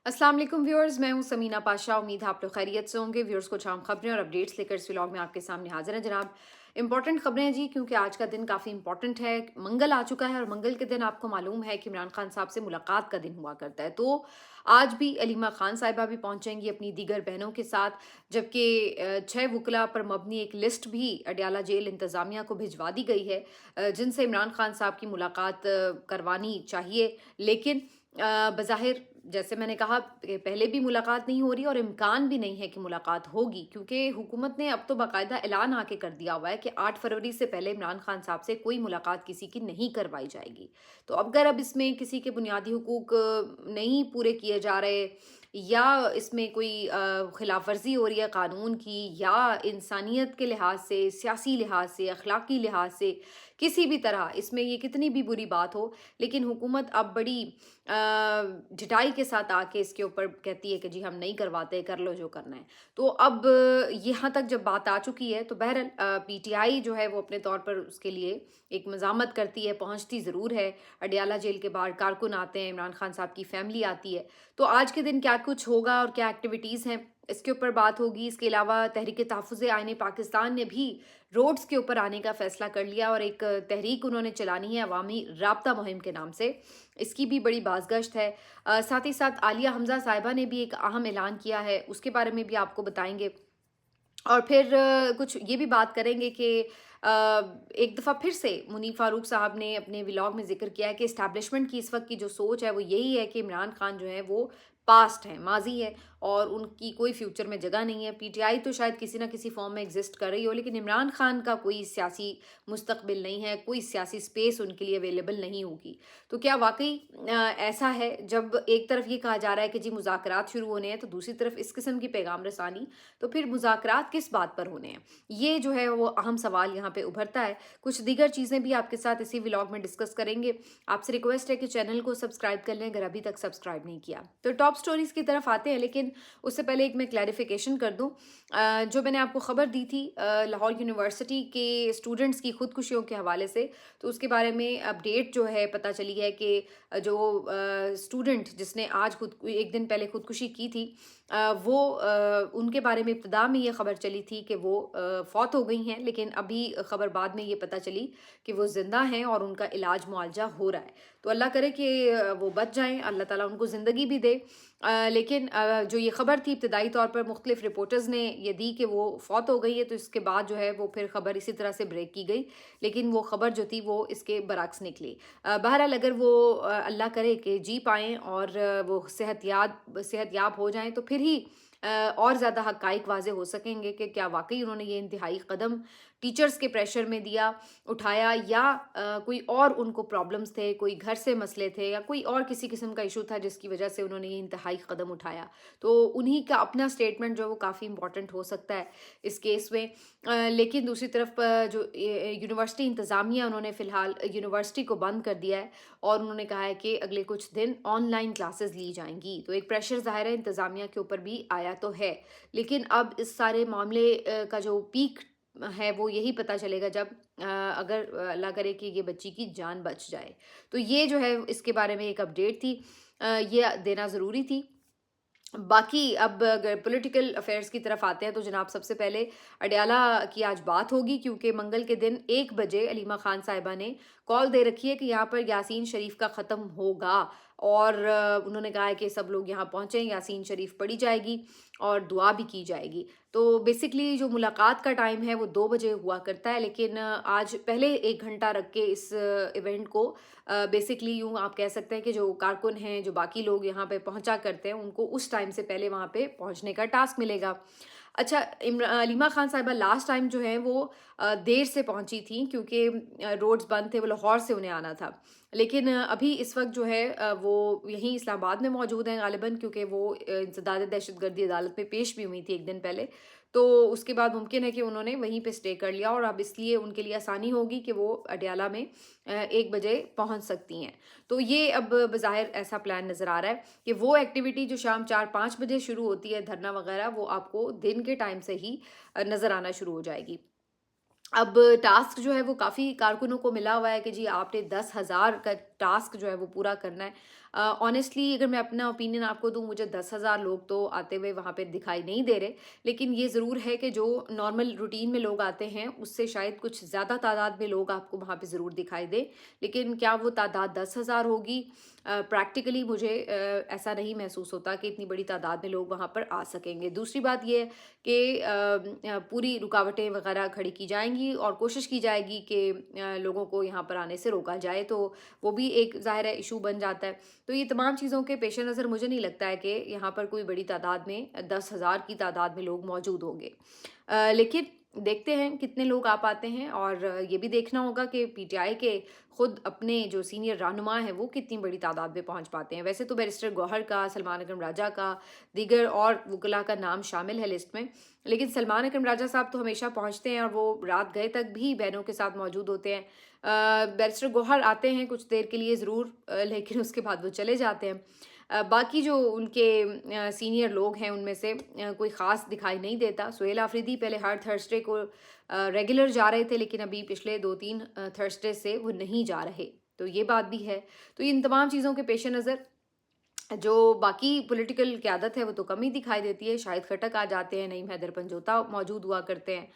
अस्सलाम वालेकुम व्यूअर्स, मैं हूं समीना पाशा। उम्मीद है आप लोग खैरियत से होंगे। व्यूअर्स कुछ आम खबरें और अपडेट्स लेकर इस व्लॉग में आपके सामने हाजिर हैं जनाब। इंपॉर्टेंट खबरें हैं जी, क्योंकि आज का दिन काफ़ी इंपॉर्टेंट है। मंगल आ चुका है और मंगल के दिन आपको मालूम है कि इमरान खान साहब से मुलाकात का दिन हुआ करता है। तो आज भी अलीमा खान साहिबा भी पहुंचेंगी अपनी दीगर बहनों के साथ, जबकि 6 वकला पर मबनी एक लिस्ट भी अडयाला जेल इंतज़ामिया को भिजवा दी गई है, जिनसे इमरान खान साहब की मुलाकात करवानी चाहिए। लेकिन बज़ाहिर जैसे मैंने कहा कि पहले भी मुलाकात नहीं हो रही और इम्कान भी नहीं है कि मुलाकात होगी, क्योंकि हुकूमत ने अब तो बाकायदा ऐलान आके कर दिया हुआ है कि 8 फरवरी से पहले इमरान खान साहब से कोई मुलाकात किसी की नहीं करवाई जाएगी। तो अगर अब इसमें किसी के बुनियादी हुकूक नहीं पूरे किए जा रहे, या इसमें कोई खिलाफ वर्जी हो रही है कानून की, या इंसानियत के लिहाज से, सियासी लिहाज से, अखलाकी लिहाज से, किसी भी तरह इसमें ये कितनी भी बुरी बात हो, लेकिन हुकूमत अब बड़ी ढिठाई के साथ आके इसके ऊपर कहती है कि जी हम नहीं करवाते, कर लो जो करना है। तो अब यहाँ तक जब बात आ चुकी है, तो बहरहाल पीटीआई जो है वो अपने तौर पर उसके लिए एक मज़ामत करती है, पहुँचती ज़रूर है। अडयाला जेल के बाहर कारकुन आते हैं, इमरान खान साहब की फैमिली आती है। तो आज के दिन क्या कुछ होगा और क्या एक्टिविटीज़ हैं, इसके ऊपर बात होगी। इसके अलावा तहरीक तहफ़्फ़ुज़ आईन पाकिस्तान ने भी रोड्स के ऊपर आने का फ़ैसला कर लिया और एक तहरीक उन्होंने चलानी है अवामी राब्ता मुहिम के नाम से। इसकी भी बड़ी बाज़गश्त है। साथ ही साथ आलिया हमज़ा साहिबा ने भी एक अहम ऐलान किया है, उसके बारे में भी आपको बताएँगे। और फिर कुछ ये भी बात करेंगे कि एक दफ़ा फिर से मुनीर फ़ारूक साहब ने अपने व्लॉग में ज़िक्र किया है कि एस्टैब्लिशमेंट की इस वक्त की जो सोच है वो यही है कि इमरान खान जो है वो पास्ट है, माजी है, और उनकी कोई फ्यूचर में जगह नहीं है। पीटीआई तो शायद किसी ना किसी फॉर्म में एग्जिस्ट कर रही हो, लेकिन इमरान खान का कोई सियासी मुस्तकबिल नहीं है, कोई सियासी स्पेस उनके लिए अवेलेबल नहीं होगी। तो क्या वाकई ऐसा है, जब एक तरफ ये कहा जा रहा है कि जी मुज़ाकरात शुरू होने हैं, तो दूसरी तरफ इस किस्म की पैगाम रसानी, तो फिर मुज़ाकरात किस बात पर होने हैं? ये जो है वो अहम सवाल यहाँ पे उभरता है। कुछ दीगर चीज़ें भी आपके साथ इसी व्लॉग में डिस्कस करेंगे। आपसे रिक्वेस्ट है कि चैनल को सब्सक्राइब कर लें अगर अभी तक सब्सक्राइब नहीं किया। तो टॉप स्टोरीज़ की तरफ आते हैं, लेकिन उससे पहले एक मैं क्लैरिफिकेशन कर दूँ। जो मैंने आपको खबर दी थी लाहौर यूनिवर्सिटी के स्टूडेंट्स की खुदकुशियों के हवाले से, तो उसके बारे में अपडेट जो है पता चली है कि जो स्टूडेंट जिसने आज खुद एक दिन पहले खुदकुशी की थी, वो उनके बारे में इब्तिदा में ये खबर चली थी कि वो फौत हो गई हैं, लेकिन अभी खबर बाद में ये पता चली कि वो ज़िंदा हैं और उनका इलाज मुआलजा हो रहा है। तो अल्लाह करे कि वो बच जाएँ, अल्लाह ताला उनको ज़िंदगी भी दे। लेकिन जो ये खबर थी इब्तिदाई तौर पर मुख्तलिफ रिपोर्टर्स ने ये दी कि वो फौत हो गई है, तो इसके बाद जो है वो फिर खबर इसी तरह से ब्रेक की गई, लेकिन वो खबर जो थी वो इसके बरअक्स निकली। बहरहाल अगर वो अल्लाह करे कि जी पाएँ और वो सेहतयाब हो जाएँ, तो फिर ही और ज़्यादा हक़ाइक़ वाज़े हो सकेंगे कि क्या वाक़ई उन्होंने ये इंतहाई कदम टीचर्स के प्रेशर में दिया, उठाया, या कोई और उनको प्रॉब्लम्स थे, कोई घर से मसले थे, या कोई और किसी किस्म का इशू था जिसकी वजह से उन्होंने ये इंतहाई कदम उठाया। तो उन्हीं का अपना स्टेटमेंट जो है वो काफ़ी इम्पोर्टेंट हो सकता है इस केस में। लेकिन दूसरी तरफ जो यूनिवर्सिटी इंतज़ामिया, उन्होंने फ़िलहाल यूनिवर्सिटी को बंद कर दिया है और उन्होंने कहा है कि अगले कुछ दिन ऑनलाइन क्लासेस ली जाएंगी। तो एक प्रेशर ज़ाहिर है इंतज़ामिया के ऊपर भी आया तो है, लेकिन अब इस सारे मामले का जो पीक है वो यही पता चलेगा जब अगर अल्लाह करे कि ये बच्ची की जान बच जाए। तो ये जो है इसके बारे में एक अपडेट थी, ये देना ज़रूरी थी। बाकी अब अगर पॉलिटिकल अफेयर्स की तरफ आते हैं, तो जनाब सबसे पहले अडयाला की आज बात होगी, क्योंकि मंगल के दिन 1 बजे अलीमा खान साहिबा ने कॉल दे रखी है कि यहाँ पर यासीन शरीफ का ख़त्म होगा, और उन्होंने कहा है कि सब लोग यहाँ पहुँचें, यासीन शरीफ पढ़ी जाएगी और दुआ भी की जाएगी। तो बेसिकली जो मुलाकात का टाइम है वो 2 बजे हुआ करता है, लेकिन आज पहले 1 घंटा रख के इस इवेंट को बेसिकली यूँ आप कह सकते हैं कि जो कारकुन हैं, जो बाकी लोग यहाँ पे पहुँचा करते हैं, उनको उस टाइम से पहले वहाँ पे पहुँचने का टास्क मिलेगा। अच्छा, अलीमा खान साहिबा लास्ट टाइम जो है वो देर से पहुँची थी, क्योंकि रोड्स बंद थे, वो लाहौर से उन्हें आना था। लेकिन अभी इस वक़्त जो है वो यहीं इस्लामाबाद में मौजूद हैं ग़ालिबन, क्योंकि वो इंसदाद दहशतगर्दी अदालत में पेश भी हुई थी 1 दिन पहले। तो उसके बाद मुमकिन है कि उन्होंने वहीं पे स्टे कर लिया, और अब इसलिए उनके लिए आसानी होगी कि वो अडयाला में 1 बजे पहुँच सकती हैं। तो ये अब बज़ाहिर ऐसा प्लान नज़र आ रहा है कि वो एक्टिविटी जो शाम 4-5 बजे शुरू होती है, धरना वगैरह, वो आपको दिन के टाइम से ही नज़र आना शुरू हो जाएगी। अब टास्क जो है वो काफ़ी कारकुनों को मिला हुआ है कि जी आपने 10,000 का टास्क जो है वो पूरा करना है। ऑनेस्टली अगर मैं अपना ओपिनियन आपको दूँ, मुझे 10,000 लोग तो आते हुए वहाँ पे दिखाई नहीं दे रहे, लेकिन ये ज़रूर है कि जो नॉर्मल रूटीन में लोग आते हैं उससे शायद कुछ ज़्यादा तादाद में लोग आपको वहाँ पे ज़रूर दिखाई दे। लेकिन क्या वो तादाद 10,000 होगी? प्रैक्टिकली मुझे ऐसा नहीं महसूस होता कि इतनी बड़ी तादाद में लोग वहाँ पर आ सकेंगे। दूसरी बात ये है कि पूरी रुकावटें वगैरह खड़ी की जाएँगी और कोशिश की जाएगी कि लोगों को यहाँ पर आने से रोका जाए, तो वो भी एक ज़ाहिर है इशू बन जाता है। तो ये तमाम चीज़ों के पेश नज़र मुझे नहीं लगता है कि यहाँ पर कोई बड़ी तादाद में 10,000 की तादाद में लोग मौजूद होंगे। लेकिन देखते हैं कितने लोग आ पाते हैं, और ये भी देखना होगा कि पीटीआई के खुद अपने जो सीनियर रहनुमा हैं वो कितनी बड़ी तादाद में पहुंच पाते हैं। वैसे तो बैरिस्टर गौहर का, सलमान अकरम राजा का, दीगर और वकला का नाम शामिल है लिस्ट में, लेकिन सलमान अकरम राजा साहब तो हमेशा पहुंचते हैं और वो रात गए तक भी बहनों के साथ मौजूद होते हैं। बैरिस्टर गौहर आते हैं कुछ देर के लिए ज़रूर, लेकिन उसके बाद वो चले जाते हैं। बाकी जो उनके सीनियर लोग हैं उनमें से कोई ख़ास दिखाई नहीं देता। सुहेल आफरीदी पहले हर थर्सडे को रेगुलर जा रहे थे, लेकिन अभी पिछले 2-3 थर्सडे से वो नहीं जा रहे, तो ये बात भी है। तो इन तमाम चीज़ों के पेश नज़र जो बाकी पॉलिटिकल क़यादत है वो तो कम ही दिखाई देती है। शाहिद खट्टक आ जाते हैं, नईम हैदर पंजोता मौजूद हुआ करते हैं,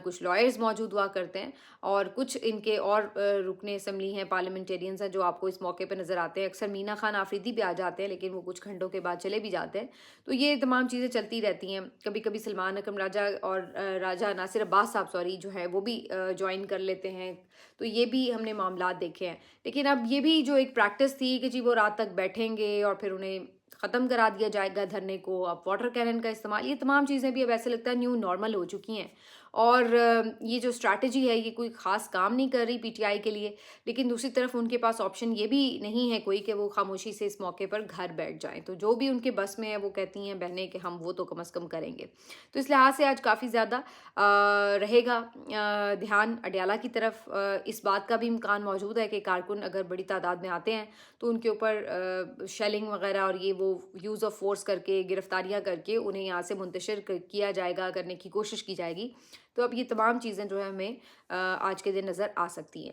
कुछ लॉयर्स मौजूद हुआ करते हैं, और कुछ इनके और रुकने असम्बली हैं, पार्लियामेंटेरियंस हैं जो आपको इस मौके पे नज़र आते हैं। अक्सर मीना खान आफरीदी भी आ जाते हैं, लेकिन वो कुछ घंटों के बाद चले भी जाते हैं। तो ये तमाम चीज़ें चलती रहती हैं। कभी कभी सलमान अकरम राजा और राजा नासिर अब्बास साहब जो है वो भी ज्वाइन कर लेते हैं, तो ये भी हमने मामला देखे हैं। लेकिन अब ये भी जो एक प्रैक्टिस थी कि जी वो रात तक बैठेंगे और फिर उन्हें ख़त्म करा दिया जाएगा धरने को, अब वाटर कैनन का इस्तेमाल, ये तमाम चीज़ें भी अब ऐसे लगता है न्यू नॉर्मल हो चुकी हैं। और ये जो स्ट्रैटेजी है ये कोई ख़ास काम नहीं कर रही पीटीआई के लिए, लेकिन दूसरी तरफ उनके पास ऑप्शन ये भी नहीं है कोई कि वो खामोशी से इस मौके पर घर बैठ जाएं। तो जो भी उनके बस में है वो कहती हैं बहनें कि हम वो तो कम अज़ कम करेंगे। तो इस लिहाज से आज काफ़ी ज़्यादा रहेगा ध्यान अडयाला की तरफ। इस बात का भी इम्कान मौजूद है कि कारकुन अगर बड़ी तादाद में आते हैं तो उनके ऊपर शेलिंग वगैरह और ये वो यूज़ ऑफ फोर्स करके, गिरफ्तारियां करके उन्हें यहाँ से मुंतशिर किया जाएगा, करने की कोशिश की जाएगी। तो अब ये तमाम चीज़ें जो है हमें आज के दिन नज़र आ सकती हैं।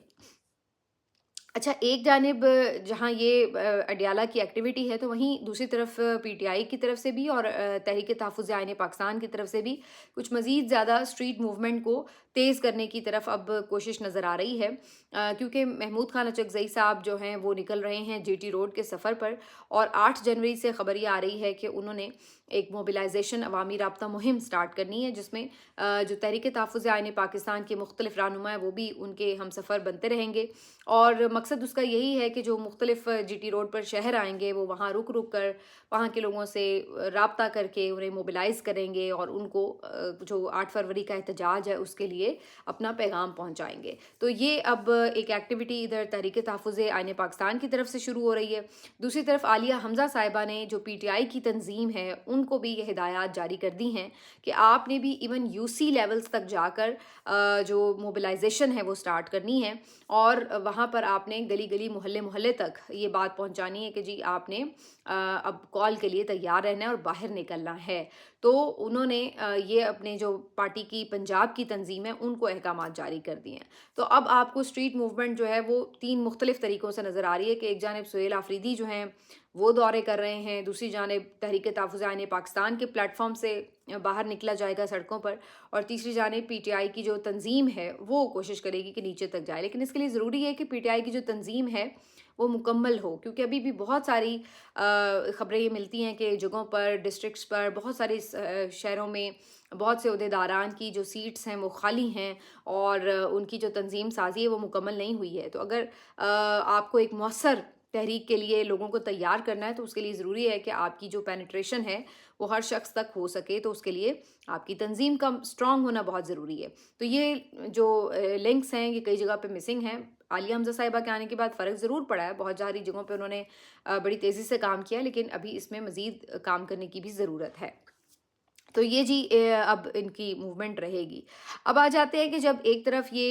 अच्छा, एक जानिब जहाँ ये अडयाला की एक्टिविटी है, तो वहीं दूसरी तरफ पीटीआई की तरफ से भी और तहरीक तहफ़्फ़ुज़ आईन पाकिस्तान की तरफ से भी कुछ मज़ीद ज़्यादा स्ट्रीट मूवमेंट को तेज़ करने की तरफ अब कोशिश नज़र आ रही है, क्योंकि महमूद खान अचकज़ई साहब जो हैं वो निकल रहे हैं जीटी रोड के सफ़र पर, और 8 जनवरी से खबर ये आ रही है कि उन्होंने एक मोबिलाइजेशन अवामी राब्ता मुहिम स्टार्ट करनी है, जिसमें जो तहरीक तहफ़्फ़ुज़ आईन पाकिस्तान के मुख्तलिफ़ रहनुमा हैं वो भी उनके हम सफ़र बनते रहेंगे, और मकसद उसका यही है कि जो मुख्तलिफ़ जीटी रोड पर शहर आएंगे वो वहाँ रुक रुक कर वहाँ के लोगों से राब्ता करके उन्हें मोबिलाइज़ करेंगे और उनको जो 8 फरवरी का एहतजाज है उसके लिए अपना पैगाम पहुँचाएंगे। तो ये अब एक एक्टिविटी इधर तहरीक तहफ़्फ़ुज़ आईन पाकिस्तान की तरफ से शुरू हो रही है। दूसरी तरफ आलिया हमज़ा साहिबा ने जो पीटीआई की तंजीम है उनको भी ये हिदायत जारी कर दी हैं कि आपने भी इवन यूसी लेवल्स तक जाकर जो मोबिलाइजेशन है वो स्टार्ट करनी है, और वहाँ पर आपने गली गली मोहल्ले मोहल्ले तक ये बात पहुँचानी है कि जी आपने अब कॉल के लिए तैयार रहना है और बाहर निकलना है। तो उन्होंने ये अपने जो पार्टी की पंजाब की तंजीम है उनको अहकामात जारी कर दिए हैं। तो अब आपको स्ट्रीट मूवमेंट जो है वो 3 मुख्तलिफ तरीक़ों से नज़र आ रही है कि एक जानिब सुहेल आफरीदी जो हैं वो दौरे कर रहे हैं, दूसरी जानिब तहरीक तहफ़्फ़ुज़ आईन पाकिस्तान के प्लेटफॉर्म से बाहर निकला जाएगा सड़कों पर, और तीसरी जानिब पीटीआई की जो तंजीम है वो कोशिश करेगी कि नीचे तक जाए। लेकिन इसके लिए ज़रूरी है कि पीटीआई की जो तंजीम है वो मुकम्मल हो, क्योंकि अभी भी बहुत सारी ख़बरें ये मिलती हैं कि जगहों पर, डिस्ट्रिक्ट्स पर, बहुत सारे शहरों में बहुत से ओहदेदारान की जो सीट्स हैं वो खाली हैं और उनकी जो तंजीम साज़ी है वो मुकम्मल नहीं हुई है। तो अगर आपको एक मौसर तहरीक के लिए लोगों को तैयार करना है तो उसके लिए ज़रूरी है कि आपकी जो पेनिट्रेशन है वो हर शख्स तक हो सके, तो उसके लिए आपकी तंजीम का स्ट्रॉन्ग होना बहुत ज़रूरी है। तो ये जो लिंक्स हैं ये कई जगह पे मिसिंग हैं। आलिया हमज़ा साहिबा के आने के बाद फ़र्क ज़रूर पड़ा है, बहुत सारी जगहों पे उन्होंने बड़ी तेज़ी से काम किया, लेकिन अभी इसमें मज़ीद काम करने की भी ज़रूरत है। तो ये जी अब इनकी मूवमेंट रहेगी। अब आ जाते हैं कि जब एक तरफ ये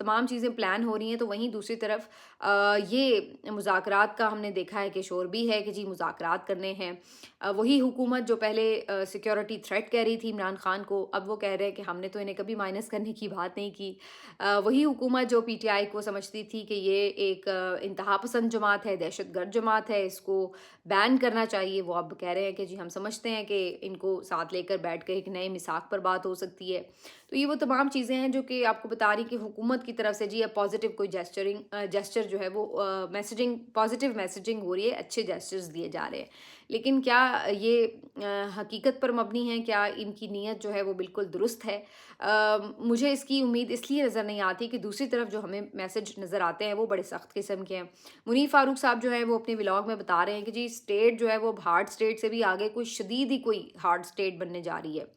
तमाम चीज़ें प्लान हो रही हैं, तो वहीं दूसरी तरफ ये मुज़ाकरात का हमने देखा है कि शोर भी है कि जी मुज़ाकरात करने हैं। वही हुकूमत जो पहले सिक्योरिटी थ्रेट कह रही थी इमरान खान को, अब वो कह रहे हैं कि हमने तो इन्हें कभी माइनस करने की बात नहीं की। वही हुकूमत जो पीटीआई को समझती थी कि ये एक इंतहा पसंद जमात है, दहशतगर्द जमात है, इसको बैन करना चाहिए, वो अब कह रहे हैं कि जी हम समझते हैं कि इनको साथ लेकर बैठ कर एक नए मिसाक पर बात हो सकती है। तो ये वो तमाम चीज़ें हैं जो कि आपको बता रही कि हुकूमत की तरफ से जी अब पॉजिटिव कोई जेस्चर जो है वो मैसेजिंग, पॉजिटिव मैसेजिंग हो रही है, अच्छे जेस्चर्स दिए जा रहे हैं। लेकिन क्या ये हकीकत पर मबनी है, क्या इनकी नीयत जो है वो बिल्कुल दुरुस्त है? मुझे इसकी उम्मीद इसलिए नज़र नहीं आती कि दूसरी तरफ जो हमें मैसेज नज़र आते हैं वो बड़े सख्त किस्म के हैं। मुनीर फारूक साहब जो है वो अपने व्लॉग में बता रहे हैं कि जी स्टेट जो है वो हार्ड स्टेट से भी आगे कोई शदीद ही कोई हार्ड स्टेट बनने जा रही है।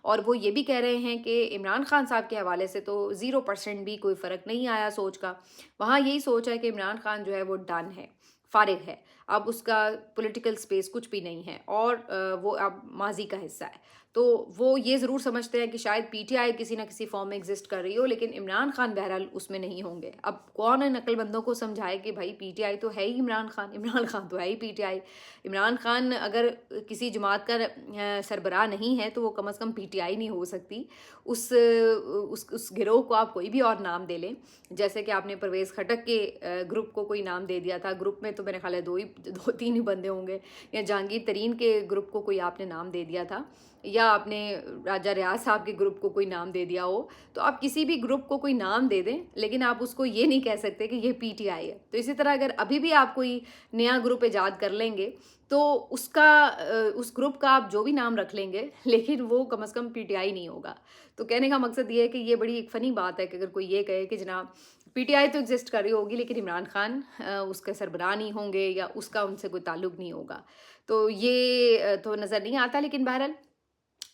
और वो ये भी कह रहे हैं कि इमरान खान साहब के हवाले से तो 0% भी कोई फ़र्क नहीं आया सोच का। वहाँ यही सोच है कि इमरान खान जो है वो डन है, फ़ारिग है, अब उसका पॉलिटिकल स्पेस कुछ भी नहीं है और वो अब माजी का हिस्सा है। तो वो ये ज़रूर समझते हैं कि शायद पीटीआई किसी ना किसी फॉर्म में एग्जिस्ट कर रही हो, लेकिन इमरान खान बहरहाल उसमें नहीं होंगे। अब कौन इन अक्लमंदों को समझाए कि भाई पीटीआई तो है ही इमरान खान, इमरान खान तो है ही पीटीआई। इमरान खान अगर किसी जमात का सरबराह नहीं है तो वो कम से कम पीटीआई नहीं हो सकती। उस गिरोह को आप कोई भी और नाम दे लें, जैसे कि आपने परवेज़ खटक के ग्रुप को कोई नाम दे दिया था। ग्रुप में तो मेरे ख्याल है दो तीन ही बंदे होंगे, या जहांगीर तरीन के ग्रुप को कोई आपने नाम दे दिया था, या आपने राजा रियाज साहब के ग्रुप को कोई नाम दे दिया हो। तो आप किसी भी ग्रुप को कोई नाम दे दें, लेकिन आप उसको ये नहीं कह सकते कि ये पीटीआई है। तो इसी तरह अगर अभी भी आप कोई नया ग्रुप ईजाद कर लेंगे तो उस ग्रुप का आप जो भी नाम रख लेंगे, लेकिन वो कम से कम पीटीआई नहीं होगा। तो कहने का मकसद ये है कि ये बड़ी एक फ़नी बात है कि अगर कोई ये कहे कि जनाब पीटीआई तो एग्जिस्ट कर रही होगी लेकिन इमरान खान उसके सरबराह नहीं होंगे या उसका उनसे कोई ताल्लुक नहीं होगा। तो ये तो नज़र नहीं आता। लेकिन बहरहाल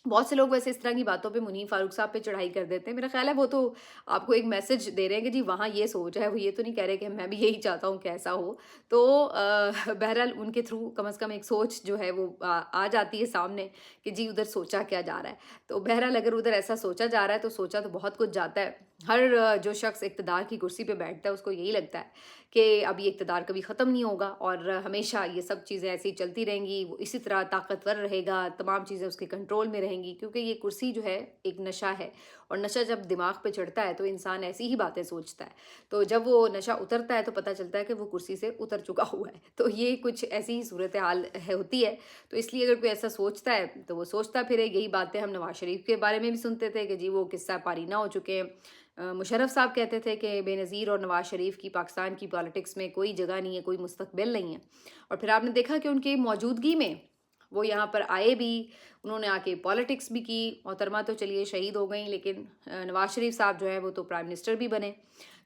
बहुत से लोग वैसे इस तरह की बातों पे मुनीर फारूक साहब पे चढ़ाई कर देते हैं। मेरा ख्याल है वो तो आपको एक मैसेज दे रहे हैं कि जी वहाँ ये सोच है, वो ये तो नहीं कह रहे कि मैं भी यही चाहता हूँ कि ऐसा हो। तो बहरहाल उनके थ्रू कम से कम एक सोच जो है वो आ जाती है सामने कि जी उधर सोचा क्या जा रहा है। तो बहरहाल अगर उधर ऐसा सोचा जा रहा है तो सोचा तो बहुत कुछ जाता है। हर जो शख्स इक़्तिदार की कुर्सी पे बैठता है उसको यही लगता है कि अब ये इक़्तिदार कभी ख़त्म नहीं होगा और हमेशा ये सब चीज़ें ऐसी चलती रहेंगी, वो इसी तरह ताकतवर रहेगा, तमाम चीज़ें उसके कंट्रोल में रहेंगी, क्योंकि ये कुर्सी जो है एक नशा है और नशा जब दिमाग पे चढ़ता है तो इंसान ऐसी ही बातें सोचता है। तो जब वो नशा उतरता है तो पता चलता है कि वो कुर्सी से उतर चुका हुआ है। तो ये कुछ ऐसी ही सूरत हाल होती है। तो इसलिए अगर कोई ऐसा सोचता है तो वो सोचता फिरे। यही बातें हम नवाज शरीफ के बारे में भी सुनते थे कि जी वो किस्सा पारीना हो चुके हैं। मुशर्रफ साहब कहते थे कि बेनज़ीर और नवाज शरीफ की पाकिस्तान की पॉलिटिक्स में कोई जगह नहीं है, कोई मुस्तकबिल नहीं है। और फिर आपने देखा कि उनकी मौजूदगी में वो यहाँ पर आए भी, उन्होंने आके पॉलिटिक्स भी की। मोहतरमा तो चलिए शहीद हो गई, लेकिन नवाज शरीफ साहब जो है वो तो प्राइम मिनिस्टर भी बने।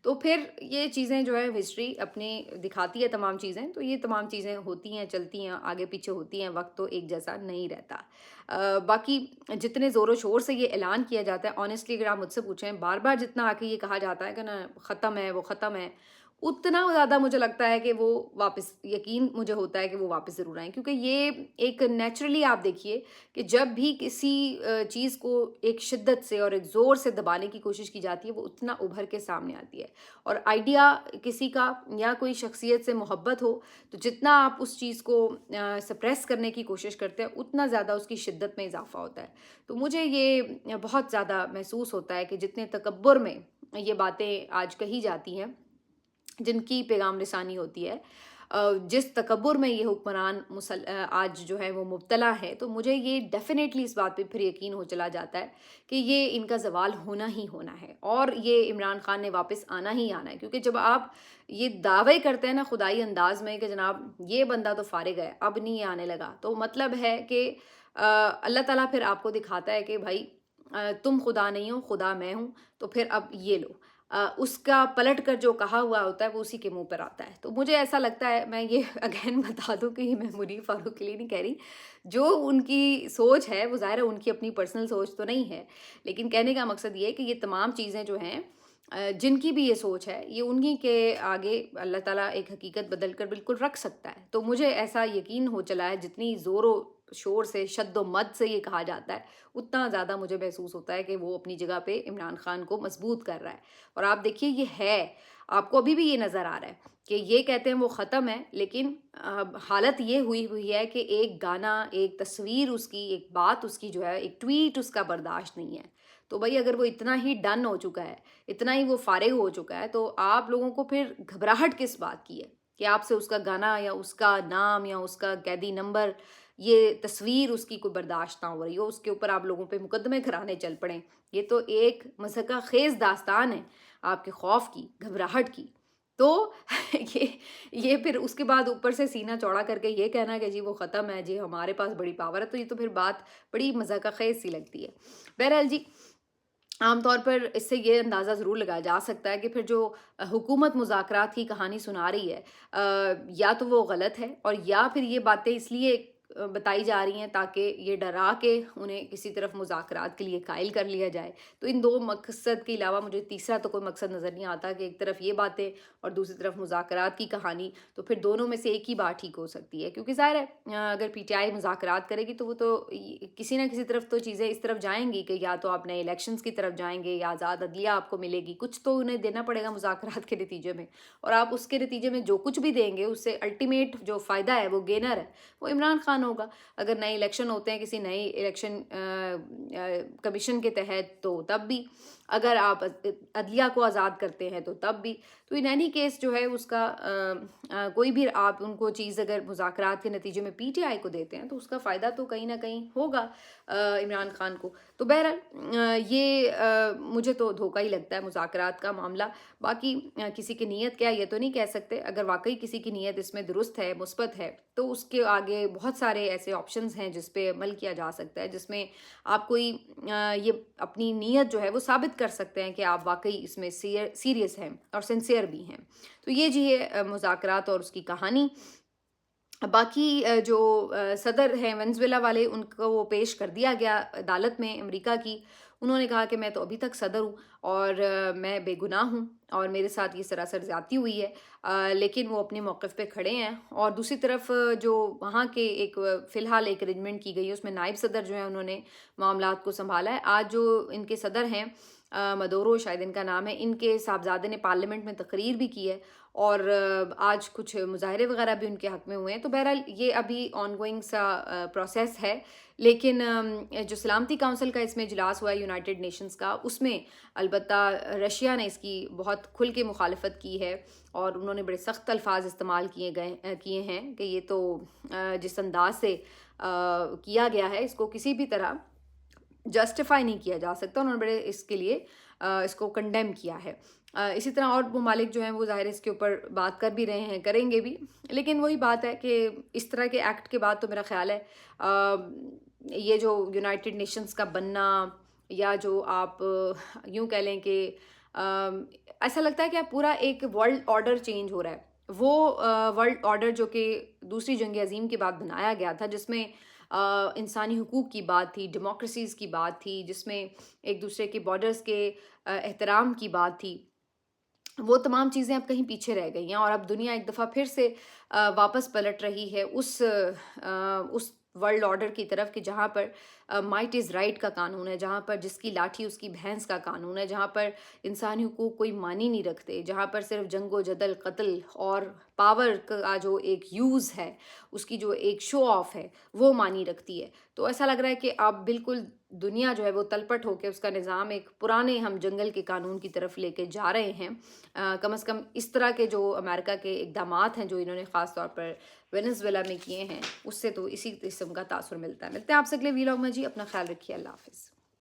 तो फिर ये चीज़ें जो है हिस्ट्री अपनी दिखाती है तमाम चीज़ें। तो ये तमाम चीज़ें होती हैं, चलती हैं, आगे पीछे होती हैं, वक्त तो एक जैसा नहीं रहता। बाकी जितने ज़ोरों शोर से ये ऐलान किया जाता है, ऑनेस्टली अगर आप मुझसे पूछें, बार बार जितना आके ये कहा जाता है कि ना ख़त्म है, वो ख़त्म है, उतना ज़्यादा मुझे लगता है कि वो वापस, यकीन मुझे होता है कि वो वापस ज़रूर आएँ। क्योंकि ये एक नेचुरली आप देखिए कि जब भी किसी चीज़ को एक शिद्दत से और एक ज़ोर से दबाने की कोशिश की जाती है, वो उतना उभर के सामने आती है। और आइडिया किसी का या कोई शख्सियत से मोहब्बत हो, तो जितना आप उस चीज़ को सप्रेस करने की कोशिश करते हैं, उतना ज़्यादा उसकी शिद्दत में इज़ाफ़ा होता है। तो मुझे ये बहुत ज़्यादा महसूस होता है कि जितने तकब्बुर में ये बातें आज कही जाती हैं, जिनकी पैगाम रसानी होती है, जिस तकब्बुर में ये हुक्मरान आज जो है वो मुब्तला है, तो मुझे ये डेफ़िनेटली इस बात पे फिर यकीन हो चला जाता है कि ये इनका ज़वाल होना ही होना है और ये इमरान खान ने वापस आना ही आना है। क्योंकि जब आप ये दावे करते हैं ना खुदाई अंदाज में कि जनाब ये बंदा तो फारिग है, अब नहीं आने लगा, तो मतलब है कि अल्लाह ताला फिर आपको दिखाता है कि भाई तुम खुदा नहीं हो, खुदा मैं हूँ, तो फिर अब ये लो। उसका पलट कर जो कहा हुआ होता है वो उसी के मुंह पर आता है। तो मुझे ऐसा लगता है, मैं ये अगेन बता दूं कि मैं मुनीर फारूक के लिए नहीं कह रही, जो उनकी सोच है वो ज़ाहिर है उनकी अपनी पर्सनल सोच तो नहीं है, लेकिन कहने का मकसद ये है कि ये तमाम चीज़ें जो हैं, जिनकी भी ये सोच है, ये उन्हीं के आगे अल्लाह ताला एक हकीकत बदल कर बिल्कुल रख सकता है। तो मुझे ऐसा यकीन हो चला है, जितनी ज़ोरों شور سے شد و مد سے یہ کہا جاتا ہے، اتنا زیادہ مجھے محسوس ہوتا ہے کہ وہ اپنی جگہ پہ عمران خان کو مضبوط کر رہا ہے۔ اور آپ دیکھیے یہ ہے، آپ کو ابھی بھی یہ نظر آ رہا ہے کہ یہ کہتے ہیں وہ ختم ہے، لیکن حالت یہ ہوئی ہے کہ ایک گانا، ایک تصویر اس کی، ایک بات اس کی جو ہے، ایک ٹویٹ اس کا برداشت نہیں ہے۔ تو بھائی اگر وہ اتنا ہی ڈن ہو چکا ہے، اتنا ہی وہ فارغ ہو چکا ہے، تو آپ لوگوں کو پھر گھبراہٹ کس بات کی ہے کہ آپ سے اس کا گانا یا اس کا نام یا اس کا قیدی نمبر، یہ تصویر اس کی کوئی برداشت نہ ہو رہی ہو، اس کے اوپر آپ لوگوں پہ مقدمے کرانے چل پڑیں؟ یہ تو ایک مضحکہ خیز داستان ہے آپ کے خوف کی، گھبراہٹ کی۔ تو یہ پھر اس کے بعد اوپر سے سینہ چوڑا کر کے یہ کہنا کہ جی وہ ختم ہے، جی ہمارے پاس بڑی پاور ہے، تو یہ تو پھر بات بڑی مضحکہ خیز سی لگتی ہے۔ بہرحال جی، عام طور پر اس سے یہ اندازہ ضرور لگایا جا سکتا ہے کہ پھر جو حکومت مذاکرات کی کہانی سنا رہی ہے، یا تو وہ غلط ہے، اور یا پھر یہ باتیں اس لیے بتائی جا رہی ہیں تاکہ یہ ڈرا کے انہیں کسی طرف مذاکرات کے لیے قائل کر لیا جائے۔ تو ان دو مقصد کے علاوہ مجھے تیسرا تو کوئی مقصد نظر نہیں آتا کہ ایک طرف یہ باتیں اور دوسری طرف مذاکرات کی کہانی، تو پھر دونوں میں سے ایک ہی بات ٹھیک ہو سکتی ہے، کیونکہ ظاہر ہے اگر پی ٹی آئی مذاکرات کرے گی تو وہ تو کسی نہ کسی طرف تو چیزیں اس طرف جائیں گی کہ یا تو آپ نئے الیکشنز کی طرف جائیں گے یا آزاد عدلیہ آپ کو ملے گی، کچھ تو انہیں دینا پڑے گا مذاکرات کے نتیجے میں، اور آپ اس کے نتیجے میں جو کچھ بھی دیں گے اس سے الٹیمیٹ جو فائدہ ہے، وہ گینر ہے، وہ عمران خان ہوگا۔ اگر نئے الیکشن ہوتے ہیں کسی نئی الیکشن کمیشن کے تحت تو تب بھی، اگر آپ عدلیہ کو آزاد کرتے ہیں تو تب بھی، تو ان اینی کیس جو ہے اس کا کوئی بھی آپ ان کو چیز اگر مذاکرات کے نتیجے میں پی ٹی آئی کو دیتے ہیں تو اس کا فائدہ تو کہیں نہ کہیں ہوگا عمران خان کو۔ تو بہرحال یہ مجھے تو دھوکہ ہی لگتا ہے مذاکرات کا معاملہ۔ باقی کسی کی نیت کیا، یہ تو نہیں کہہ سکتے، اگر واقعی کسی کی نیت اس میں درست ہے، مثبت ہے، تو اس کے آگے بہت سارے ایسے آپشنز ہیں جس پہ عمل کیا جا سکتا ہے، جس میں آپ کوئی یہ اپنی نیت جو ہے وہ ثابت کر سکتے ہیں کہ آپ واقعی اس میں سیریس ہیں اور سنسیئر بھی ہیں۔ تو یہ جی ہے مذاکرات اور اس کی کہانی۔ باقی جو صدر ہیں وینزویلا والے، ان کو وہ پیش کر دیا گیا عدالت میں امریکہ کی۔ انہوں نے کہا کہ میں تو ابھی تک صدر ہوں اور میں بے گناہ ہوں اور میرے ساتھ یہ سراسر زیادتی ہوئی ہے، لیکن وہ اپنے موقف پہ کھڑے ہیں۔ اور دوسری طرف جو وہاں کے ایک فی الحال ایک ارینجمنٹ کی گئی ہے، اس میں نائب صدر جو ہیں انہوں نے معاملات کو سنبھالا ہے۔ آج جو ان کے صدر ہیں مدورو شاید ان کا نام ہے، ان کے صاحبزادے نے پارلیمنٹ میں تقریر بھی کی ہے اور آج کچھ مظاہرے وغیرہ بھی ان کے حق میں ہوئے ہیں۔ تو بہرحال یہ ابھی آن گوئنگ سا پروسیس ہے، لیکن جو سلامتی کونسل کا اس میں اجلاس ہوا ہے یونائٹڈ نیشنز کا، اس میں البتہ رشیا نے اس کی بہت کھل کے مخالفت کی ہے اور انہوں نے بڑے سخت الفاظ استعمال کیے ہیں کہ یہ تو جس انداز سے کیا گیا ہے اس کو کسی بھی طرح جسٹیفائی نہیں کیا جا سکتا۔ انہوں نے بڑے اس کے لیے اس کو کنڈیم کیا ہے۔ اسی طرح اور ممالک جو ہیں وہ ظاہر اس کے اوپر بات کر بھی رہے ہیں، کریں گے بھی، لیکن وہی بات ہے کہ اس طرح کے ایکٹ کے بعد تو میرا خیال ہے یہ جو یونائٹڈ نیشنز کا بننا، یا جو آپ یوں کہہ لیں کہ ایسا لگتا ہے کہ اب پورا ایک ورلڈ آرڈر چینج ہو رہا ہے۔ وہ ورلڈ آرڈر جو کہ دوسری جنگ عظیم کے بعد بنایا گیا تھا، جس میں انسانی حقوق کی بات تھی، ڈیموکریسیز کی بات تھی، جس میں ایک دوسرے کے بارڈرز کے احترام کی بات تھی، وہ تمام چیزیں اب کہیں پیچھے رہ گئی ہیں اور اب دنیا ایک دفعہ پھر سے واپس پلٹ رہی ہے اس ورلڈ آرڈر کی طرف کہ جہاں پر مائٹ از رائٹ کا قانون ہے، جہاں پر جس کی لاٹھی اس کی بھینس کا قانون ہے، جہاں پر انسانی حقوق کوئی معنی نہیں رکھتے، جہاں پر صرف جنگ و جدل، قتل اور پاور کا جو ایک یوز ہے، اس کی جو ایک شو آف ہے، وہ معنی رکھتی ہے۔ تو ایسا لگ رہا ہے کہ اب بالکل دنیا جو ہے وہ تلپٹ ہو کے اس کا نظام ایک پرانے ہم جنگل کے قانون کی طرف لے کے جا رہے ہیں۔ کم از کم اس طرح کے جو امریکہ کے اقدامات ہیں جو انہوں نے خاص طور پر وینزویلا میں کیے ہیں، اس سے تو اسی قسم کا تاثر ملتا ہے۔ ملتے ہیں آپ سے اگلے ویلاگ میں جی، اپنا خیال رکھیے، اللہ حافظ۔